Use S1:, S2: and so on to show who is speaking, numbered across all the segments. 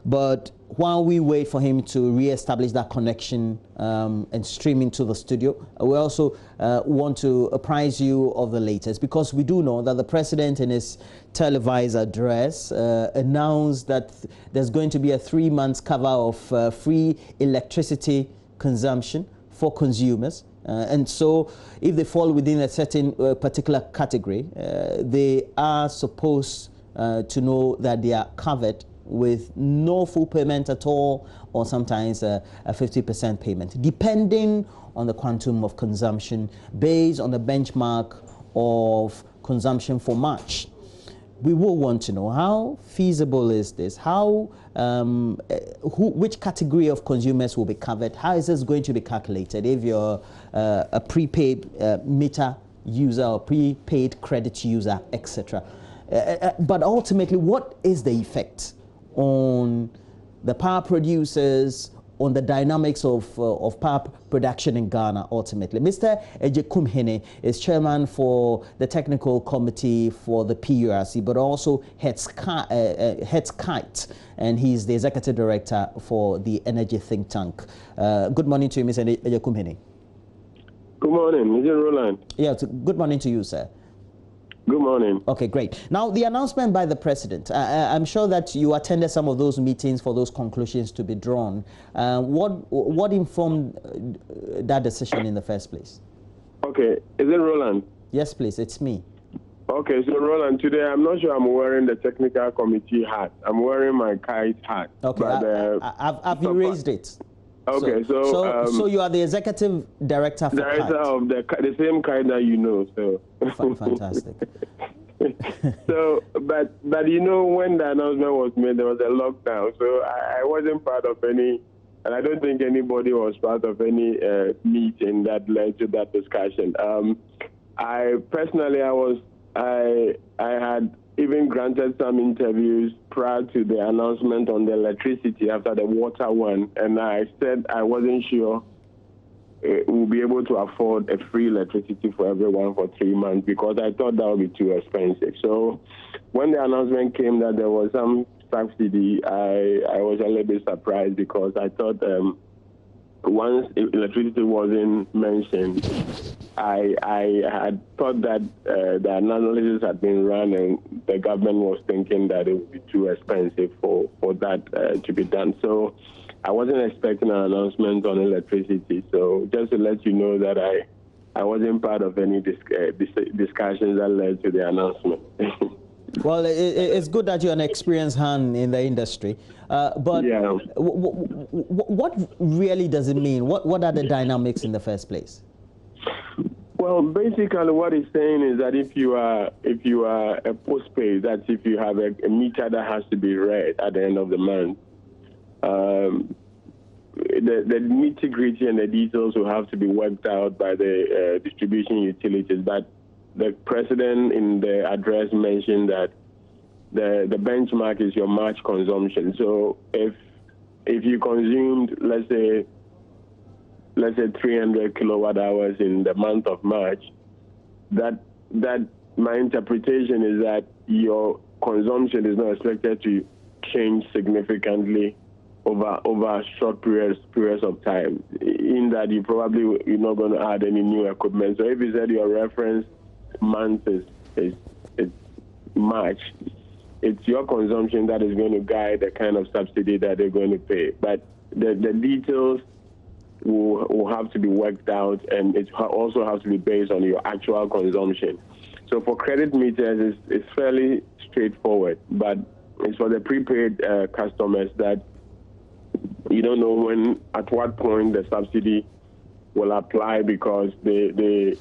S1: But while we wait for him to re-establish that connection and stream into the studio, we also want to apprise you of the latest, because we do know that the president in his televised address announced that there's going to be a 3-month cover of free electricity consumption for consumers. And so if they fall within a certain particular category, they are supposed to know that they are covered with no full payment at all, or sometimes a 50% payment, depending on the quantum of consumption based on the benchmark of consumption for March. We will want to know how feasible is this, how which category of consumers will be covered, how is this going to be calculated if you're a prepaid meter user or prepaid credit user, etc. But ultimately, what is the effect on the power producers, on the dynamics of power production in Ghana ultimately? Mr. Ejekumhene is chairman for the technical committee for the PURC, but also heads KITE, and he's the executive director for the energy think tank. Good morning to you, Mr. Ejekumhene.
S2: Good morning, Mr. Roland.
S1: Yeah, good morning to you, sir.
S2: Good morning.
S1: Okay, great. Now, the announcement by the president, I'm sure that you attended some of those meetings for those conclusions to be drawn. What informed that decision in the first place?
S2: Okay, is it Roland?
S1: Yes, please, it's me.
S2: Okay, so Roland, today I'm not sure I'm wearing the technical committee hat. I'm wearing my KITE hat.
S1: Okay,
S2: but,
S1: I've erased it.
S2: Okay,
S1: so you are the executive director for
S2: director of the same KITE that you know. So
S1: fantastic.
S2: So, but you know, when the announcement was made, there was a lockdown, so I wasn't part of any, and I don't think anybody was part of any meeting that led to that discussion. I personally, I had even granted some interviews prior to the announcement on the electricity after the water one, and I said I wasn't sure we'll be able to afford a free electricity for everyone for 3 months, because I thought that would be too expensive. So when the announcement came that there was some subsidy, I was a little bit surprised, because I thought once electricity wasn't mentioned, I had thought that the analysis had been run and the government was thinking that it would be too expensive for that to be done. So I wasn't expecting an announcement on electricity. So just to let you know that I wasn't part of any discussions that led to the announcement.
S1: Well, it's good that you're an experienced hand in the industry. But yeah. What really does it mean? What are the dynamics in the first place?
S2: Well, basically what it's saying is that if you are a postpaid, that's if you have a meter that has to be read at the end of the month, the nitty-gritty and the details will have to be worked out by the distribution utilities. But the president in the address mentioned that the benchmark is your March consumption. So if you consumed, let's say 300 kilowatt hours in the month of March, that my interpretation is that your consumption is not expected to change significantly over short periods of time, in that you're not going to add any new equipment. So if you said your reference month is March, it's your consumption that is going to guide the kind of subsidy that they're going to pay. But the details will have to be worked out, and it also has to be based on your actual consumption. So for credit meters, it's fairly straightforward, but it's for the prepaid customers that you don't know at what point the subsidy will apply, because they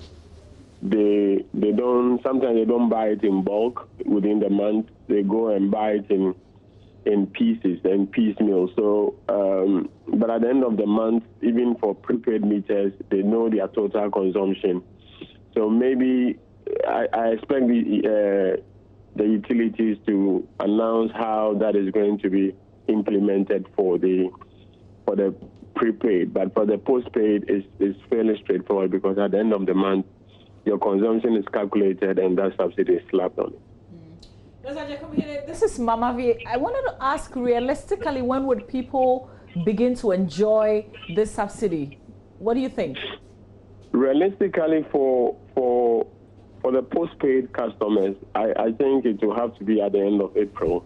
S2: don't, sometimes they don't buy it in bulk within the month. They go and buy it in pieces and piecemeal. So, but at the end of the month, even for prepaid meters, they know their total consumption. So maybe I expect the utilities to announce how that is going to be implemented for the prepaid. But for the postpaid, it's fairly straightforward, because at the end of the month, your consumption is calculated and that subsidy is slapped on it.
S3: This is Mama V. I wanted to ask, realistically, when would people begin to enjoy this subsidy? What do you think?
S2: Realistically, for the postpaid customers, I think it will have to be at the end of April,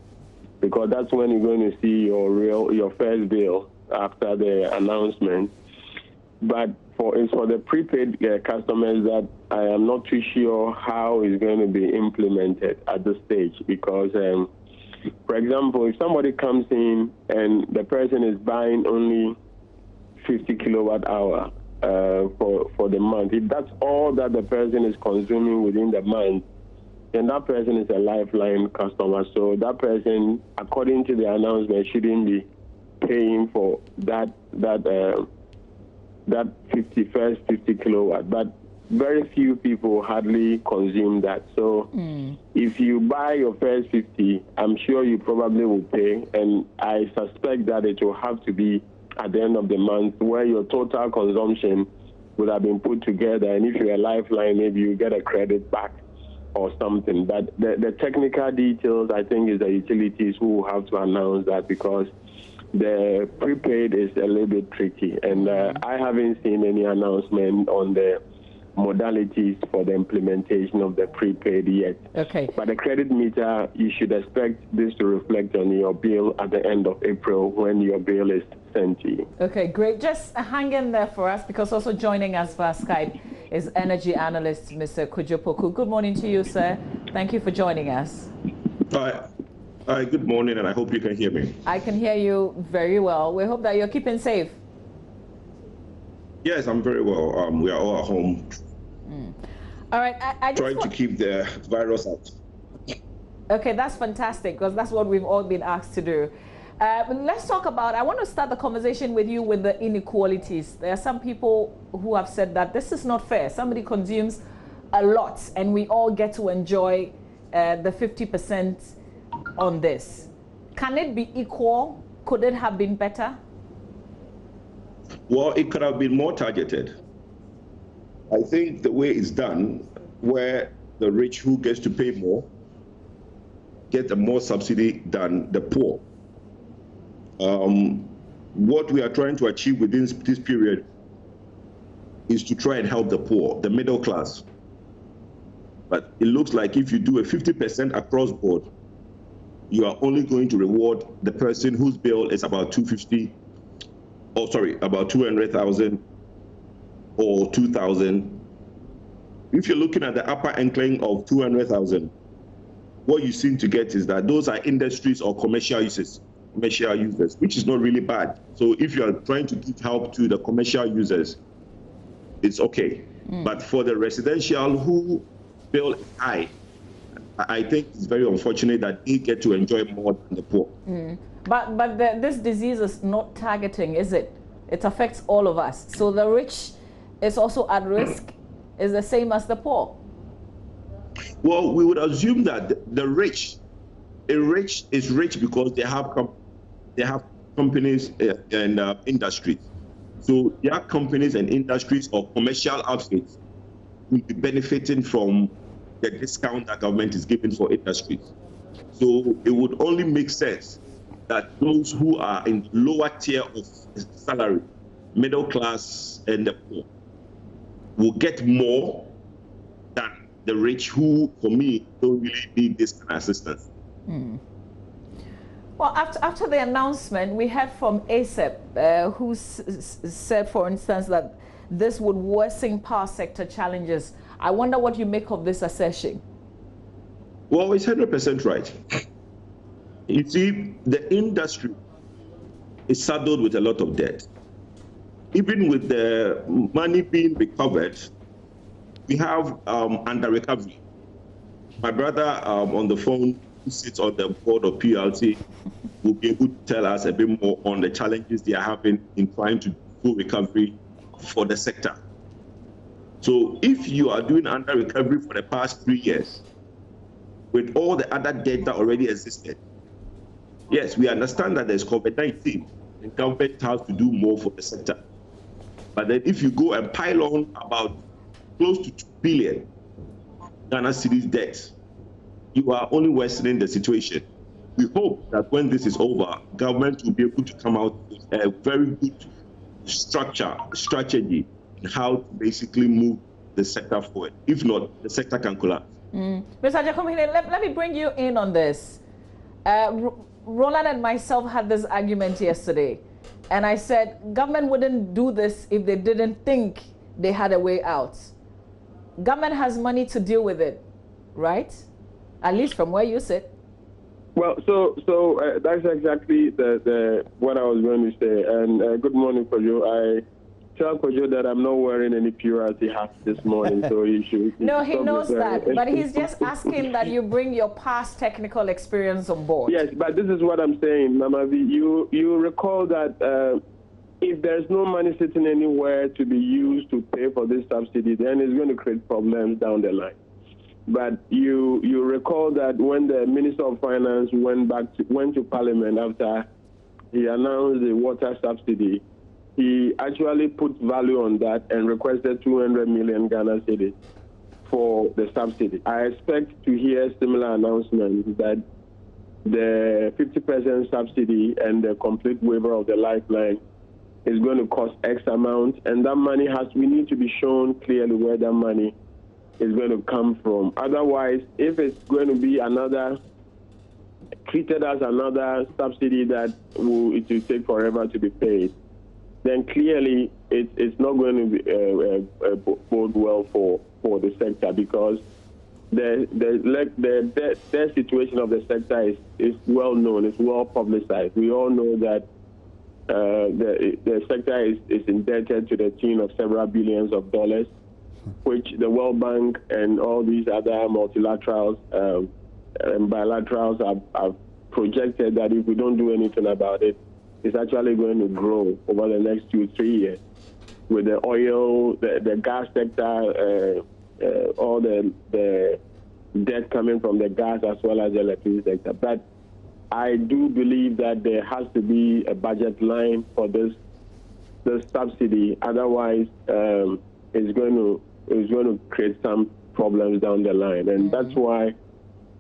S2: because that's when you're going to see your first bill after the announcement. But it's for the prepaid customers that I am not too sure how it's going to be implemented at this stage, because, for example, if somebody comes in and the person is buying only 50 kilowatt hour for the month, if that's all that the person is consuming within the month, then that person is a lifeline customer. So that person, according to the announcement, shouldn't be paying for that 50 kilowatt. But very few people hardly consume that. So if you buy your first 50, I'm sure you probably will pay. And I suspect that it will have to be at the end of the month, where your total consumption would have been put together. And if you're a lifeline, maybe you get a credit back or something. But the technical details, I think, is the utilities who will have to announce that, because the prepaid is a little bit tricky. And I haven't seen any announcement on the modalities for the implementation of the prepaid yet.
S3: Okay.
S2: But the credit meter, you should expect this to reflect on your bill at the end of April, when your bill is sent to you.
S3: Okay, great. Just hang in there for us, because also joining us via Skype is energy analyst Mr. Kojo Poku. Good morning to you, sir. Thank you for joining us.
S4: Hi, good morning, and I hope you can hear me.
S3: I can hear you very well. We hope that you're keeping safe.
S4: Yes, I'm very well. We are all at home.
S3: All right. I just
S4: trying to keep the virus out.
S3: Okay, that's fantastic, because that's what we've all been asked to do. Let's talk about, I want to start the conversation with you with the inequalities. There are some people who have said that this is not fair. Somebody consumes a lot and we all get to enjoy the 50% on this. Can it be equal? Could it have been better?
S4: Well, it could have been more targeted. I think the way it's done, where the rich who gets to pay more get a more subsidy than the poor. What we are trying to achieve within this period is to try and help the poor, the middle class. But it looks like if you do a 50% across board, you are only going to reward the person whose bill is about about 200,000 or 2,000. If you're looking at the upper incline of 200,000, what you seem to get is that those are industries or commercial users, which is not really bad. So if you are trying to give help to the commercial users, it's okay. But for the residential who bill is high, I think it's very unfortunate that they get to enjoy more than the poor.
S3: But this disease is not targeting, is it? It affects all of us. So the rich is also at risk, is the same as the poor.
S4: Well, we would assume that the rich is rich because they have companies and industries. So their companies and industries or commercial outfits will be benefiting from the discount that government is giving for industries. So it would only make sense that those who are in lower tier of salary, middle class and the poor, will get more than the rich who, for me, don't really need this kind of assistance.
S3: Well, after the announcement, we heard from ASEP, who said, for instance, that this would worsen power sector challenges. I wonder what you make of this assertion.
S4: Well, it's 100% right. You see, the industry is saddled with a lot of debt. Even with the money being recovered, we have under recovery. My brother on the phone, who sits on the board of PLC, will be able to tell us a bit more on the challenges they are having in trying to do recovery for the sector. So if you are doing under recovery for the past 3 years, with all the other debt that already existed, yes, we understand that there's COVID-19 and government has to do more for the sector. But then if you go and pile on about close to 2 billion Ghana cedis debt, you are only worsening the situation. We hope that when this is over, government will be able to come out with a very good strategy on how to basically move the sector forward. If not, the sector can collapse.
S3: Mr. Jakomine, let me bring you in on this. Roland and myself had this argument yesterday, and I said government wouldn't do this if they didn't think they had a way out. Government has money to deal with it, right? At least from where you sit.
S2: Well, so that's exactly the what I was going to say. And good morning, Kojo. I tell Kojo that I'm not wearing any purity hat this morning, so you should.
S3: No, he knows that, but he's just asking that you bring your past technical experience on board.
S2: Yes, but this is what I'm saying, Mama V. You recall that if there's no money sitting anywhere to be used to pay for this subsidy, then it's going to create problems down the line. But you recall that when the Minister of Finance went to Parliament after he announced the water subsidy, he actually put value on that and requested 200 million Ghana cedis for the subsidy. I expect to hear similar announcements that the 50% subsidy and the complete waiver of the lifeline is going to cost X amount, and that money we need to be shown clearly where that money is going to come from. Otherwise, if it's going to be treated as another subsidy that it will take forever to be paid, then clearly it's not going to be, bode well for the sector, because the situation of the sector is well known, it's well publicized. We all know that the sector is indebted to the tune of several billions of dollars, which the World Bank and all these other multilaterals and bilaterals have projected that if we don't do anything about it, it's actually going to grow over the next 2-3 years. With the oil, the gas sector, all the debt coming from the gas as well as the electricity sector. But I do believe that there has to be a budget line for this subsidy. Otherwise, it's going to create some problems down the line. And that's why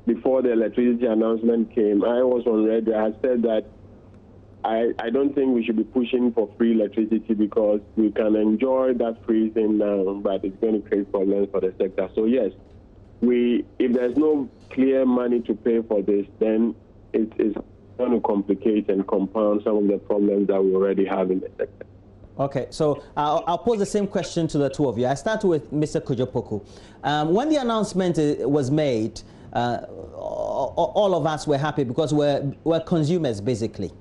S2: before the electricity announcement came, I was on radio. I said that I don't think we should be pushing for free electricity, because we can enjoy that free thing now, but it's going to create problems for the sector. So yes, if there's no clear money to pay for this, then it's going to complicate and compound some of the problems that we already have in the sector.
S1: Okay, so I'll pose the same question to the two of you. I start with Mr. Kojo Poku. When the announcement was made, all of us were happy because we're consumers, basically.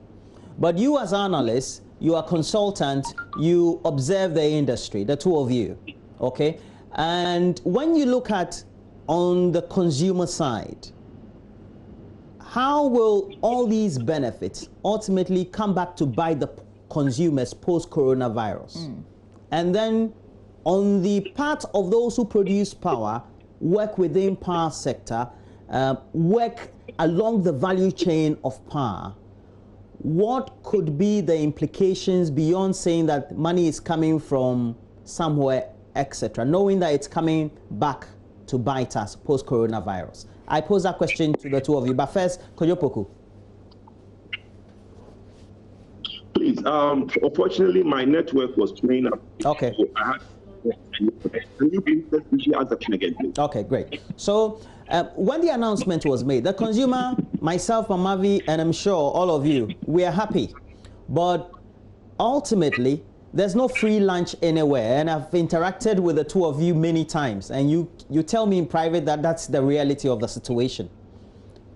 S1: But you as analysts, you are consultant, you observe the industry, the two of you, okay? And when you look at on the consumer side, how will all these benefits ultimately come back to bite the consumers post-coronavirus? And then on the part of those who produce power, work within power sector, work along the value chain of power, what could be the implications beyond saying that money is coming from somewhere, etc., knowing that it's coming back to bite us post-coronavirus? I pose that question to the two of you, but first, Kojo Poku.
S4: Please, unfortunately, my network was playing up.
S1: Okay.
S4: So can you be ask the question again, please?
S1: Okay, great. So when the announcement was made, the consumer, myself, Mamavi, and I'm sure all of you, we are happy. But ultimately, there's no free lunch anywhere, and I've interacted with the two of you many times, and you tell me in private that that's the reality of the situation.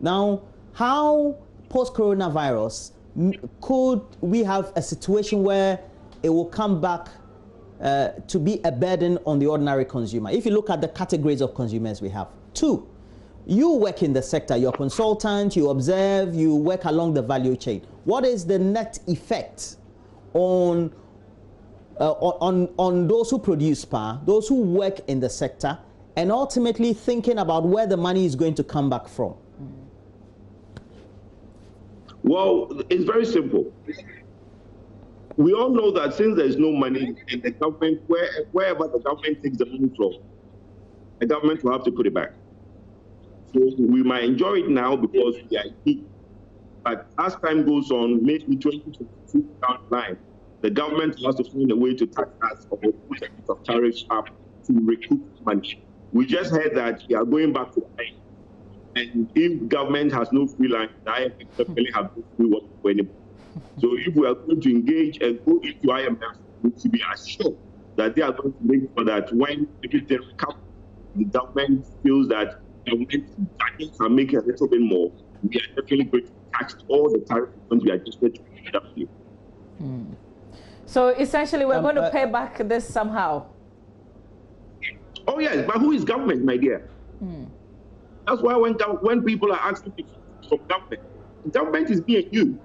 S1: Now, how post-coronavirus could we have a situation where it will come back to be a burden on the ordinary consumer? If you look at the categories of consumers we have. Two, you work in the sector, you're a consultant, you observe, you work along the value chain. What is the net effect on those who produce power, those who work in the sector, and ultimately thinking about where the money is going to come back from?
S4: Well, it's very simple. We all know that since there's no money in the government, wherever the government takes the money from, the government will have to put it back. So we might enjoy it now because we are in. But as time goes on, maybe 2022 down the line, the government has to find a way to tax us or put a bit of tariffs up to recoup money. We just heard that we are going back to the IMF. And if government has no free line, the IMF definitely have no free work for anybody. So if we are going to engage and go into IMF, we should be assured that they are going to make sure that when everything recovers, the government feels that government taxes are making a little bit more, we are definitely going to tax all the tariffs we are just going to pay up here.
S3: So essentially, we're going to pay back this somehow.
S4: Oh yes, but who is government, my dear? That's why when people are asking for government is me and you.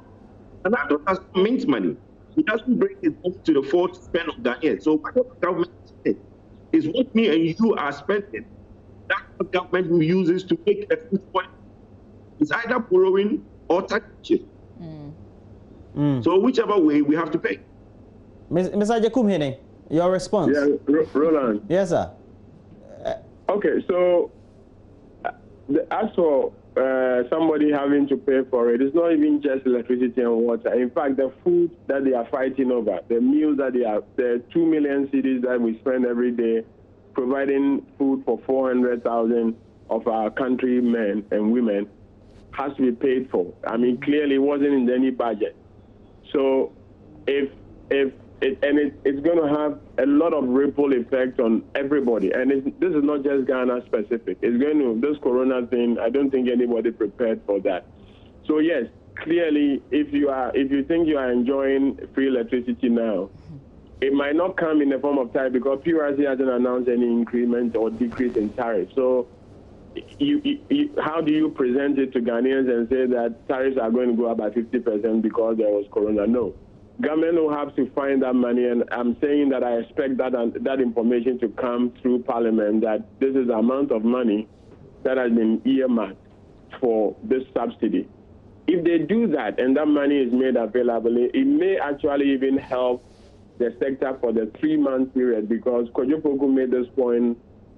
S4: And that does not mint money. It doesn't bring it up to the 4% of Ghanaians. So whatever government is what me and you are spending. That's what government uses to make a food point. It's either borrowing or taxation. So whichever way, we have to pay.
S1: Mr. Jakumhene, your response?
S2: Yeah, Roland.
S1: Yes, sir.
S2: Okay, so as for somebody having to pay for it, it's not even just electricity and water. In fact, the food that they are fighting over, the meals that they are, the 2 million cedis that we spend every day providing food for 400,000 of our countrymen and women has to be paid for. I mean, clearly it wasn't in any budget. So it's going to have a lot of ripple effect on everybody. And this is not just Ghana specific. It's going to, this corona thing, I don't think anybody prepared for that. So yes, clearly, if you think you are enjoying free electricity now, it might not come in the form of tariff because PRC hasn't announced any increment or decrease in tariff. So how do you present it to Ghanaians and say that tariffs are going to go up by 50% because there was corona? No. Government will have to find that money, and I'm saying that I expect that information to come through Parliament, that this is the amount of money that has been earmarked for this subsidy. If they do that and that money is made available, it may actually even help the sector for the 3-month period, because Kojo Poku made this point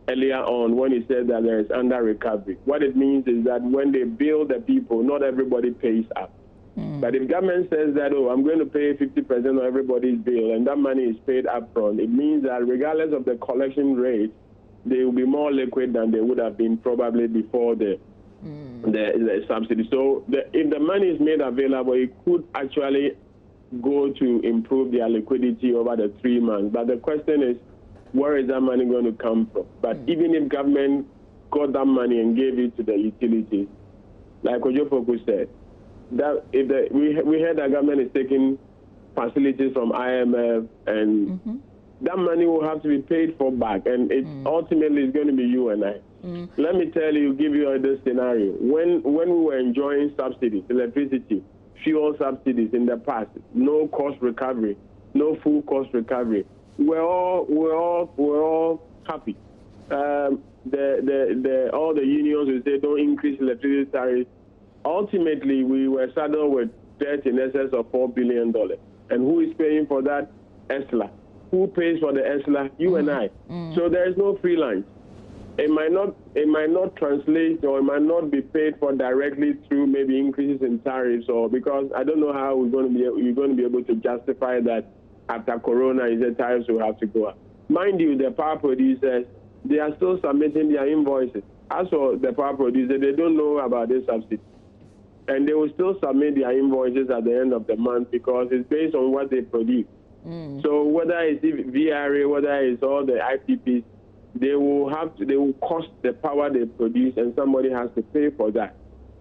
S2: earlier on when he said that there is under recovery. What it means is that when they bill the people, not everybody pays up. But if government says that, oh, I'm going to pay 50% of everybody's bill, and that money is paid up front, it means that regardless of the collection rate, they will be more liquid than they would have been probably before the subsidy. So if the money is made available, it could actually go to improve their liquidity over the 3 months. But the question is, where is that money going to come from? But even if government got that money and gave it to the utilities, like Kojo Poku said, that we heard that government is taking facilities from IMF, and that money will have to be paid for back, and it ultimately is going to be you and I. Let me tell you, give you this scenario. When we were enjoying subsidies, electricity, fuel subsidies in the past, no cost recovery, no full cost recovery, we're all happy. All the unions will say don't increase electricity tariffs. Ultimately, we were saddled with debt in excess of $4 billion. And who is paying for that? ESLA. Who pays for the ESLA? You and I. So there is no free lunch. It might not translate, or it might not be paid for directly through maybe increases in tariffs, or because I don't know how you're going to be able to justify that after Corona is the tariffs will have to go up. Mind you, the power producers, they are still submitting their invoices. As for the power producer, they don't know about this subsidy. And they will still submit their invoices at the end of the month because it's based on what they produce. So whether it's VRA, whether it's all the IPPs, they will cost the power they produce, and somebody has to pay for that.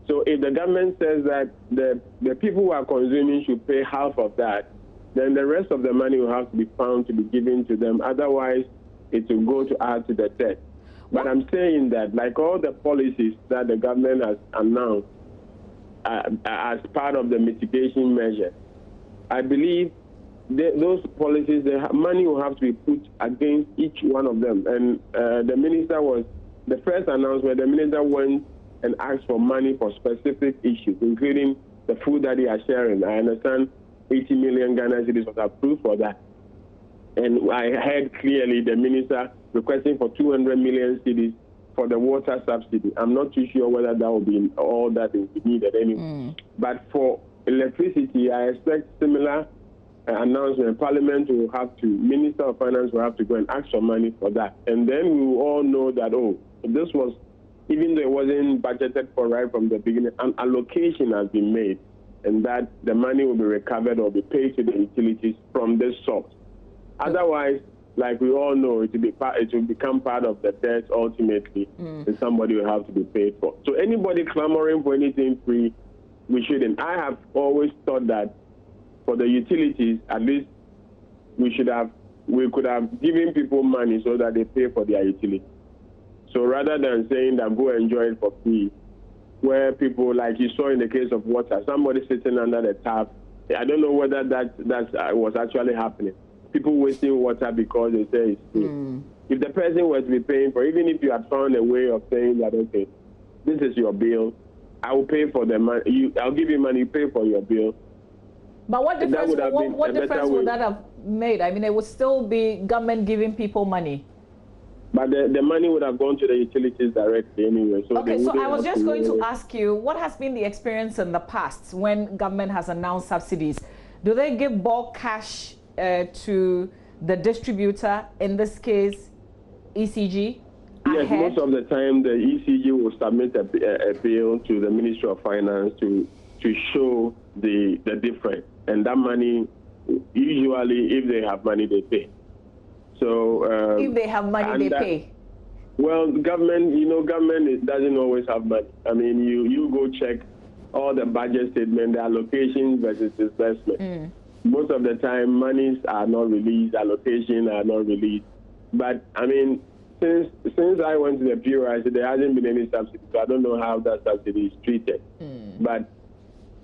S2: So if the government says that the people who are consuming should pay half of that, then the rest of the money will have to be found to be given to them. Otherwise, it will go to add to the debt. But I'm saying that, like all the policies that the government has announced, as part of the mitigation measure, I believe those policies, the money will have to be put against each one of them. And the minister the first announcement, the minister went and asked for money for specific issues, including the food that they are sharing. I understand 80 million Ghana cedis was approved for that. And I heard clearly the minister requesting for 200 million cedis for the water subsidy. I'm not too sure whether that will be all that will be needed anyway. But for electricity, I expect similar announcement. Parliament will have to, Minister of Finance will have to go and ask for money for that. And then we will all know that, oh, this was, even though it wasn't budgeted for right from the beginning, an allocation has been made, and that the money will be recovered or be paid to the utilities from this source. Otherwise, like we all know, it will become part of the debt ultimately, and somebody will have to be paid for. So anybody clamoring for anything free, we shouldn't. I have always thought that for the utilities, at least we could have given people money so that they pay for their utility. So rather than saying that go enjoy it for free, where people, like you saw in the case of water, somebody sitting under the tap, I don't know whether that was actually happening. People wasting water because they say it's free. If the person was to be paying for, even if you had found a way of saying that, okay, this is your bill, I will pay for the money, I'll give you money, you pay for your bill.
S3: But what difference, what difference would that have made? I mean, it would still be government giving people money.
S2: But the money would have gone to the utilities directly anyway. So
S3: okay, so I was just going to ask you, what has been the experience in the past when government has announced subsidies? Do they give bulk cash to the distributor, in this case, ECG?
S2: Yes, most of the time the ECG will submit a bill to the Ministry of Finance to show the difference. And that money, usually, if they have money, they pay. So
S3: if they have money, they pay.
S2: Well, government, government doesn't always have money. I mean, you go check all the budget statement, the allocations versus disbursement. Most of the time, monies are not released, allocations are not released. But I mean, since I went to the Bureau, there hasn't been any subsidy, so I don't know how that subsidy is treated. But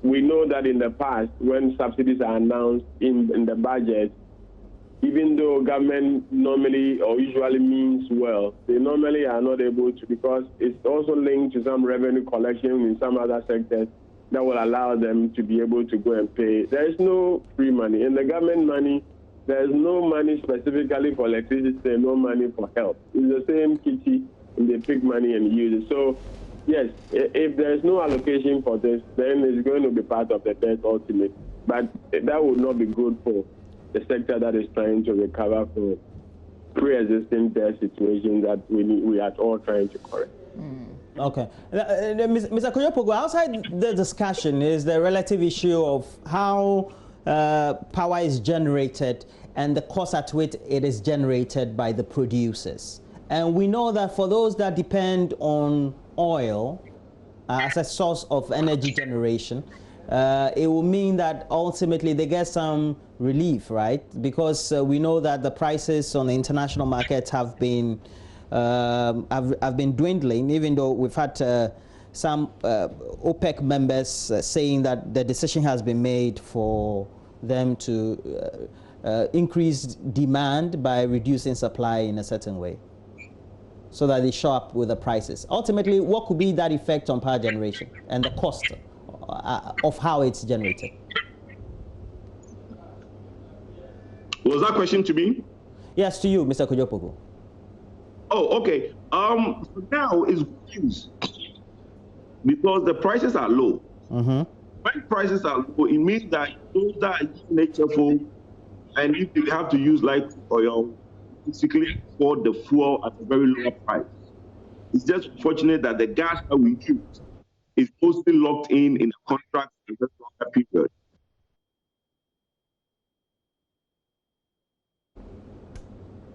S2: we know that in the past, when subsidies are announced in the budget, even though government normally or usually means well, they normally are not able to, because it's also linked to some revenue collection in some other sectors that will allow them to be able to go and pay. There is no free money. In the government money, there is no money specifically for electricity and no money for health. It's the same kitty, and they pick money and use it. So, yes, if there is no allocation for this, then it's going to be part of the debt ultimately. But that would not be good for the sector that is trying to recover from pre-existing debt situations that we are all trying to correct.
S1: Okay. Mr. Kojo, outside the discussion is the relative issue of how power is generated and the cost at which it is generated by the producers. And we know that for those that depend on oil as a source of energy generation, it will mean that ultimately they get some relief, right? Because we know that the prices on the international markets have been dwindling, even though we've had some OPEC members saying that the decision has been made for them to increase demand by reducing supply in a certain way, so that they show up with the prices. Ultimately, what could be that effect on power generation and the cost of how it's generated?
S4: Was that question to me?
S1: Yes, to you, Mr. Kojo.
S4: Oh, okay. For now it's good news because the prices are low. When prices are low, it means that those that are natureful and if they have to use light oil, basically for the fuel at a very low price. It's just fortunate that the gas that we use is mostly locked in a contract for a very longer period.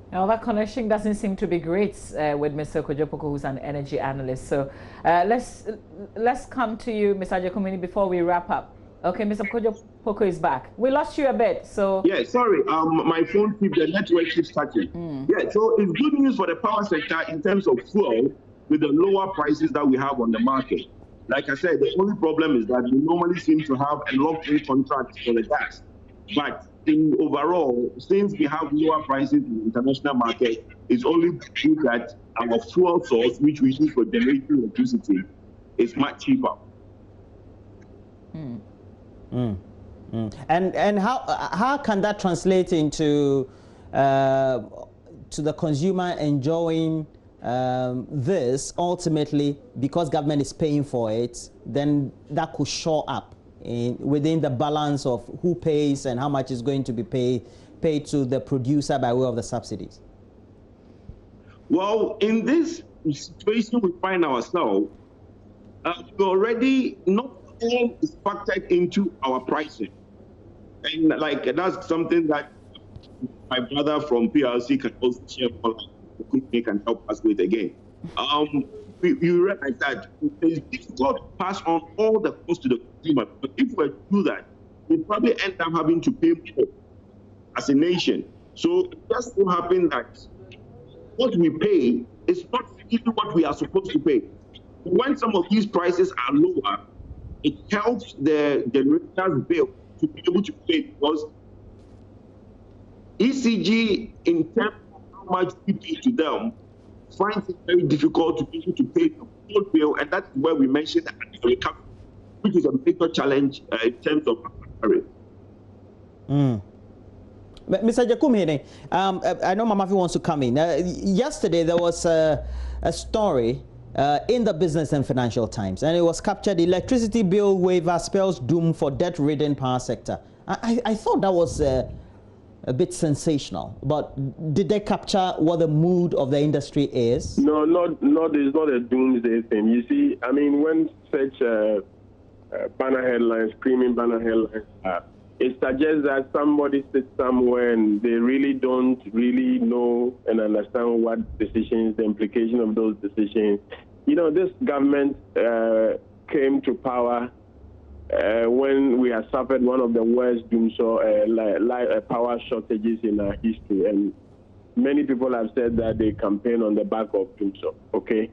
S3: Now that connection doesn't seem to be great with Mr. Kojo, who's an energy analyst. So let's come to you, Mr. Giacomini, before we wrap up. Okay, Mr. Kojo is back. We lost you a bit, so.
S4: Yeah, sorry. My phone the network keeps touching. Yeah, so it's good news for the power sector in terms of fuel with the lower prices that we have on the market. Like I said, the only problem is that we normally seem to have a locked-in contract for the gas. But overall, since we have lower prices in the international market, it's only good that our fuel source, which we use for generating electricity, is much cheaper.
S1: And how can that translate into to the consumer enjoying this ultimately, because government is paying for it, then that could shore up within the balance of who pays and how much is going to be paid to the producer by way of the subsidies?
S4: Well, in this situation we find ourselves, we already not all is factored into our pricing, and like that's something that my brother from PLC can also share more, like the company can help us with again. We realize that it's difficult to pass on all the costs to the consumer, but if we do that, we probably end up having to pay more as a nation. So it just so happens that what we pay is not really what we are supposed to pay. When some of these prices are lower, it helps the generator's bill to be able to pay, because ECG, in terms of how much we pay to them, finds it very difficult to be able to pay the full bill, and that's where we mentioned that recovery, which is a major challenge in terms of recovery.
S1: Mr. Jakumhene, I know Mamafi wants to come in. Yesterday there was a story in the Business and Financial Times, and it was captured: electricity bill waiver spells doom for debt-ridden power sector. I thought that was a bit sensational, but did they capture what the mood of the industry is?
S2: No, it's not a doomsday thing. You see, I mean, when such banner headlines, screaming banner headlines, it suggests that somebody sits somewhere and they really don't really know and understand what decisions, the implication of those decisions. You know, this government came to power when we have suffered one of the worst power shortages in our history, and many people have said that they campaign on the back of Doomso. Okay,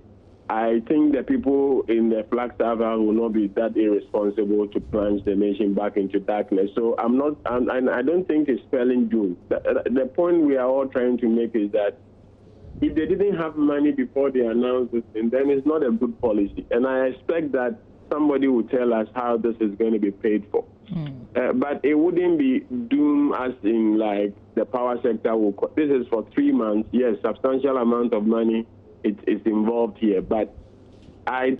S2: I think the people in the Flagstaff will not be that irresponsible to plunge the nation back into darkness. So I don't think it's spelling doom. The point we are all trying to make is that if they didn't have money before they announced this thing, then it's not a good policy. And I expect that somebody will tell us how this is going to be paid for. But it wouldn't be doom as in like the power sector will. This is for 3 months. Yes, substantial amount of money is involved here. But I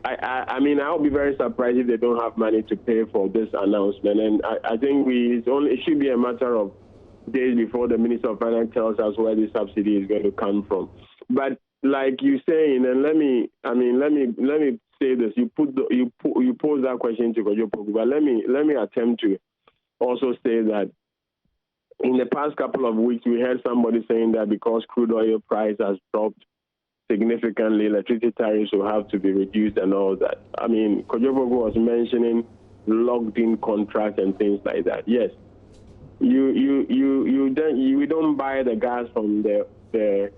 S2: mean, I'll be very surprised if they don't have money to pay for this announcement. And I think it should be a matter of days before the Minister of Finance tells us where the subsidy is going to come from. But like you saying, and let me say this. You pose that question to Kojo Poku, but let me attempt to also say that in the past couple of weeks we heard somebody saying that because crude oil price has dropped significantly, electricity tariffs will have to be reduced and all that. I mean, Kojo Poku was mentioning locked-in contracts and things like that. Yes, we don't buy the gas from the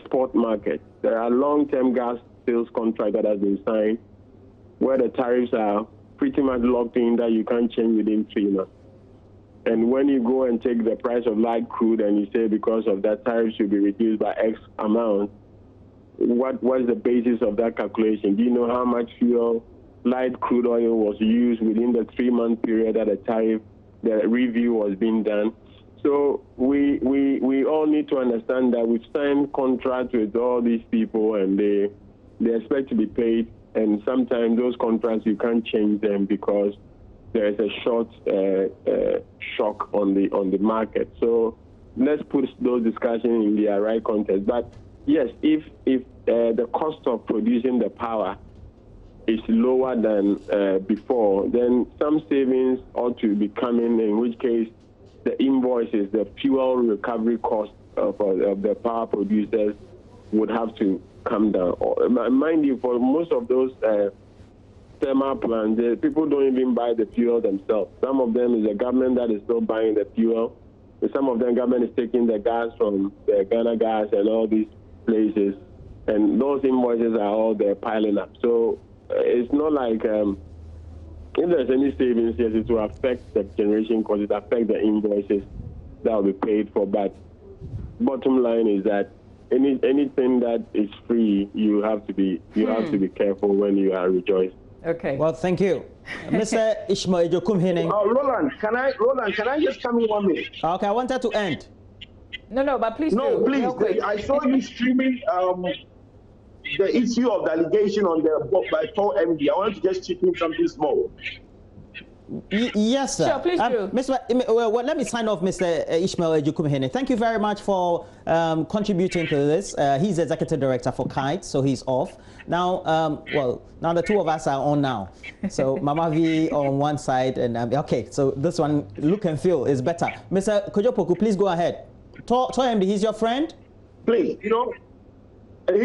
S2: spot market. There are long-term gas sales contract that has been signed where the tariffs are pretty much locked in, that you can't change within 3 months. And when you go and take the price of light crude and you say because of that tariffs should be reduced by X amount, what's the basis of that calculation? Do you know how much fuel light crude oil was used within the 3-month period that the review was being done? So we all need to understand that we've signed contracts with all these people and they expect to be paid, and sometimes those contracts you can't change them because there is a short shock on the market. So let's put those discussions in their right context. But yes, if the cost of producing the power is lower than before, then some savings ought to be coming, in which case the invoices, the fuel recovery cost of the power producers would have to come down. Mind you, for most of those thermal plants, people don't even buy the fuel themselves. Some of them is the government that is still buying the fuel. Some of them, government is taking the gas from the Ghana Gas and all these places, and those invoices are all there piling up. So it's not like if there's any savings, yes, it will affect the generation cost, it affects the invoices that will be paid for. But bottom line is that anything that is free, you have to be careful when you are rejoicing.
S3: Okay.
S1: Well, thank you, Mr. Ishmael Jakumhene.
S5: Roland, can I just come in 1 minute?
S1: Okay, I wanted to end.
S3: No, but please.
S5: No, please. I saw you streaming the issue of the allegation on the book by Paul MD, I want to just chip in something small.
S1: Yes, sir.
S3: Sure, please do.
S1: Well, let me sign off, Mr. Ishmael Ejukumhene. Thank you very much for contributing to this. He's executive director for Kite, so he's off. Now, now the two of us are on now. So Mama V on one side, and okay, so this one, look and feel, is better. Mr. Kojo Poku, please go ahead. Toy MD, he's your friend?
S5: Please, he's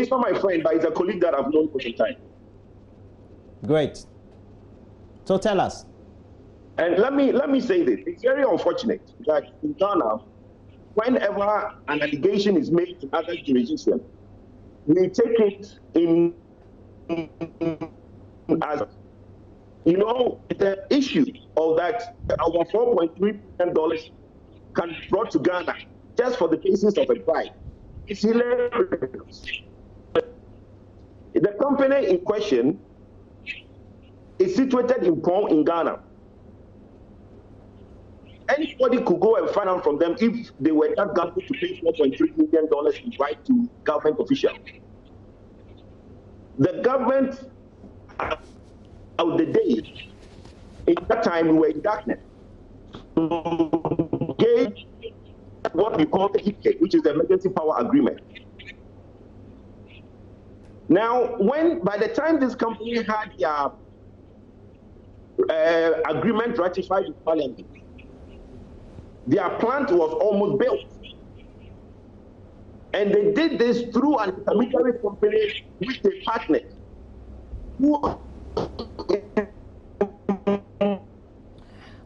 S5: not my friend, but he's a colleague that I've known for some time.
S1: Great. So tell us.
S5: And let me say this. It's very unfortunate that in Ghana, whenever an allegation is made to other jurisdictions, we take it in as, the issue of that our $4.3 billion can be brought to Ghana just for the basis of a bribe. It's hilarious. The company in question is situated in Pong in Ghana. Anybody could go and find out from them if they were that gamble to pay $4.3 million in bribe to government officials. The government, of the day, in that time we were in darkness, gave what we call the EPA, which is the Emergency Power Agreement. Now, by the time this company had their agreement ratified in Parliament, their plant was almost built. And they did this through an intermediary company with a partner who...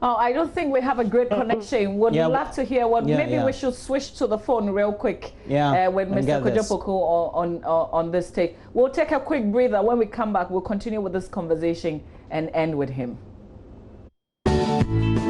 S3: Oh, I don't think we have a great connection. Would love to hear what. Maybe we should switch to the phone real quick. With Mr. Kojo Poku on this take. We'll take a quick breather. When we come back, we'll continue with this conversation and end with him.